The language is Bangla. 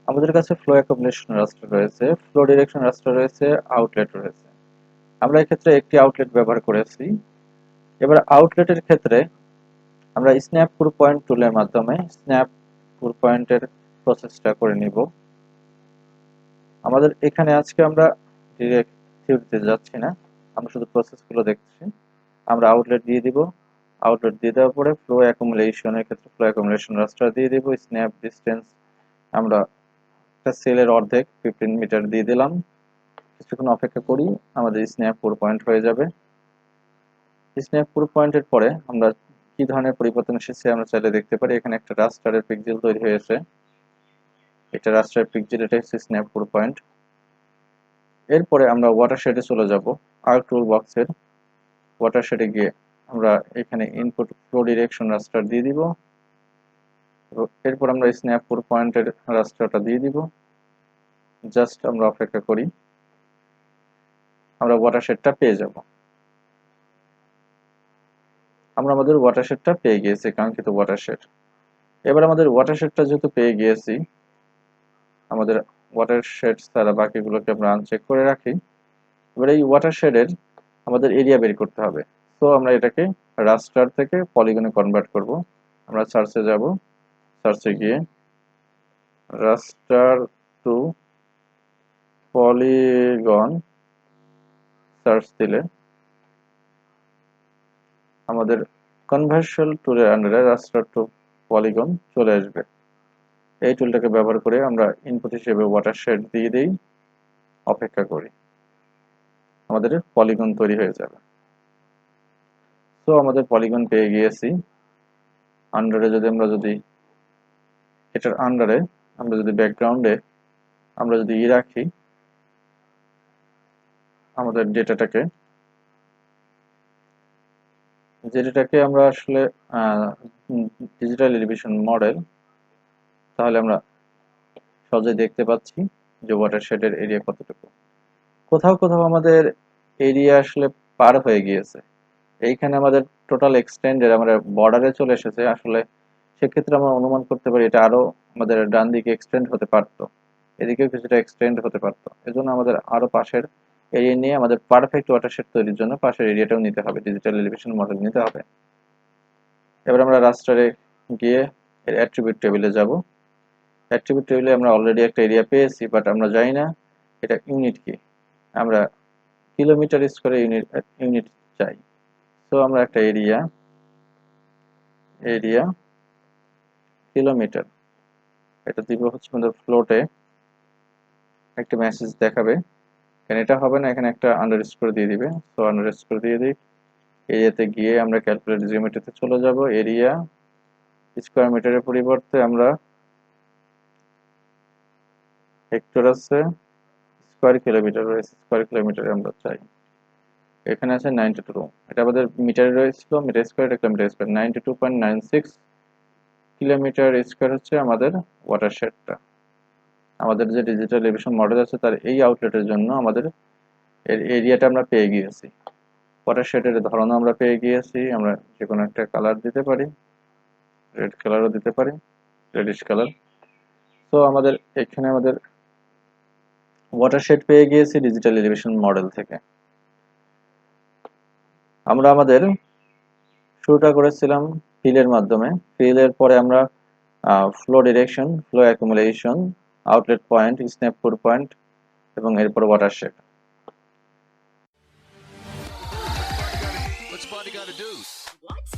আমাদের কাছে ফ্লো অ্যাকুমুলেশন রাস্টার রয়েছে, ফ্লো ডিরেকশন রাস্টার রয়েছে, আউটলেট রয়েছে। আমরা এক্ষেত্রে একটি আউটলেট ব্যবহার করেছি। এবার আউটলেটের ক্ষেত্রে আমরা স্ন্যাপ পুর পয়েন্ট টুলের মাধ্যমে স্ন্যাপ পুর পয়েন্টের প্রসেসটা করে নিব। আমাদের এখানে আজকে আমরা ডিরেক্ট থিওরিতে যাচ্ছি না, আমরা শুধু প্রসেসগুলো দেখছি। আমরা আউটলেট দিয়ে দিব, আউটলেট দিয়ে দেওয়ার পরে ফ্লো অ্যাকুমুলেশনের ক্ষেত্রে ফ্লো অ্যাকুমুলেশন রাস্টার দিয়ে দিব। স্ন্যাপ ডিসটেন্স আমরা একটা সেলের অর্ধেক 15 মিটার দিয়ে দিলাম। কিছুক্ষণ অপেক্ষা করি, আমাদের স্ন্যাপ পুর পয়েন্ট হয়ে যাবে। স্ন্যাপ পুর পয়েন্টের পরে আমরা কি ধরনের পরিবর্তন এসেছে আমরা চাইলে দেখতে পারি। এখানে একটা রাস্টারের পিক্সেল তৈরি হয়েছে, এটা রাস্টারের পিক্সেল, এটা হচ্ছে স্ন্যাপ পুর পয়েন্ট। এরপরে আমরা ওয়াটারশেডে চলে যাব। আর্ক টুল বক্সের ওয়াটারশেডে গিয়ে আমরা এখানে ইনপুট ফ্লো ডিরেকশন রাস্টার দিয়ে দিব। এরপর আমরা স্ন্যাপ পুর পয়েন্টের রাস্টারটা দিয়ে দিব। জাস্ট আমরা অপেক্ষা করি, আমরা ওয়াটারশেডটা পেয়ে যাব। আমরা আমাদের ওয়াটারশেডটা পেয়ে গিয়েছি, কাঙ্ক্ষিত ওয়াটারশেড। এবার আমাদের ওয়াটারশেডটা যেহেতু পেয়ে গিয়েছি, আমাদের ওয়াটারশেড ছাড়া বাকিগুলোকে আমরা আনচেক করে রাখি। এবার এই ওয়াটারশেডের আমাদের এরিয়া বের করতে হবে। তো আমরা এটাকে রাস্টার থেকে পলিগনে কনভার্ট করব। আমরা সার্চে যাব, সার্চে গিয়ে রাস্টার টু পলিগন সার্চ দিলে আমাদের কনভার্সন টুলের আন্ডারে রাস্টার টু পলিগন চলে আসবে। এই টুলটাকে ব্যবহার করে আমরা ইনপুট হিসেবে ওয়াটারশেড দিয়ে দিই, অপেক্ষা করি, আমাদের পলিগন তৈরি হয়ে যাবে। তো আমাদের পলিগন পেয়ে গিয়েছি। আন্ডারে যদি এটার আন্ডারে আমরা যদি ব্যাকগ্রাউন্ডে আমরা যদি রাখি আমাদের ডেটাটাকে, যেটাকে আমরা আসলে ডিজিটাল এলিভেশন মডেল, তাহলে আমরা সহজে দেখতে পাচ্ছি যে ওয়াটারশেডের এরিয়া কতটুকু। কোথাও কোথাও আমাদের এরিয়া আসলে পার হয়ে গিয়েছে, এইখানে আমাদের টোটাল এক্সটেন্ডের আমরা বর্ডারে চলে এসেছে। আসলে সেক্ষেত্রে আমরা অনুমান করতে পারি এটা আরো আমাদের ডান দিকে এক্সটেন্ড হতে পারতো, এদিকেও কিছুটা এক্সটেন্ড হতে পারতো। এজন্য আমাদের আরো পাশের এরিয়া নিয়ে আমাদের পারফেক্ট ওয়াটারশেড তৈরির জন্য পাশের এরিয়াটাও নিতে হবে, ডিজিটাল এলিভেশন মডেল নিতে হবে। এবার আমরা রাস্টারে গিয়ে এর অ্যাট্রিবিউট টেবিলে যাব। অ্যাট্রিবিউট টেবিলে আমরা অলরেডি একটা এরিয়া পেয়েছি, বাট আমরা জানি না এটা ইউনিট কি। আমরা কিলোমিটার স্কয়ারে ইউনিট চাই। তো আমরা একটা এরিয়া কিলোমিটার এটা দিব হচ্ছে আমাদের ফ্লোটে, একটা মেসেজ দেখাবে। এখানে এটা হবে না, এখানে একটা আন্ডারস্কোর দিয়ে দিবে। তো আন্ডারস্কোর দিয়ে দিই। এরিয়াতে গিয়ে আমরা ক্যালকুলেট জিওমেট্রিতে চলে যাব। এরিয়া স্কয়ার মিটারের পরিবর্তে আমরা হেক্টর আছে, স্কয়ার কিলোমিটার রয়েছে, স্কয়ার কিলোমিটারে আমরা চাই। এখানে আছে 92, এটা আমাদের মিটারে রয়েছিল, মিটার স্কয়ার, এটা কিলোমিটার স্কয়ার। 92.96 কিলোমিটার স্কয়ার হচ্ছে আমাদের ওয়াটারশেডটা। আমাদের যে ডিজিটাল এলিভেশন মডেল আছে তার এই আউটলেটের জন্য আমাদের এর এরিয়াটা আমরা পেয়ে গিয়েছি। ওয়াটারশেডের ধরন আমরা পেয়ে গিয়েছি। আমরা যে কোনো একটা কালার দিতে পারি, রেড কালারও দিতে পারি, রেডিশ কালার। তো আমাদের এখানে আমাদের ওয়াটারশেড পেয়ে গিয়েছি ডিজিটাল এলিভেশন মডেল থেকে। আমরা আমাদের শুরুটা করেছিলাম ফিলের মাধ্যমে। ফিলের পরে আমরা flow direction, flow accumulation, outlet point, snap pour point এবং এরপর watershed. What's Buddy gotta do? What?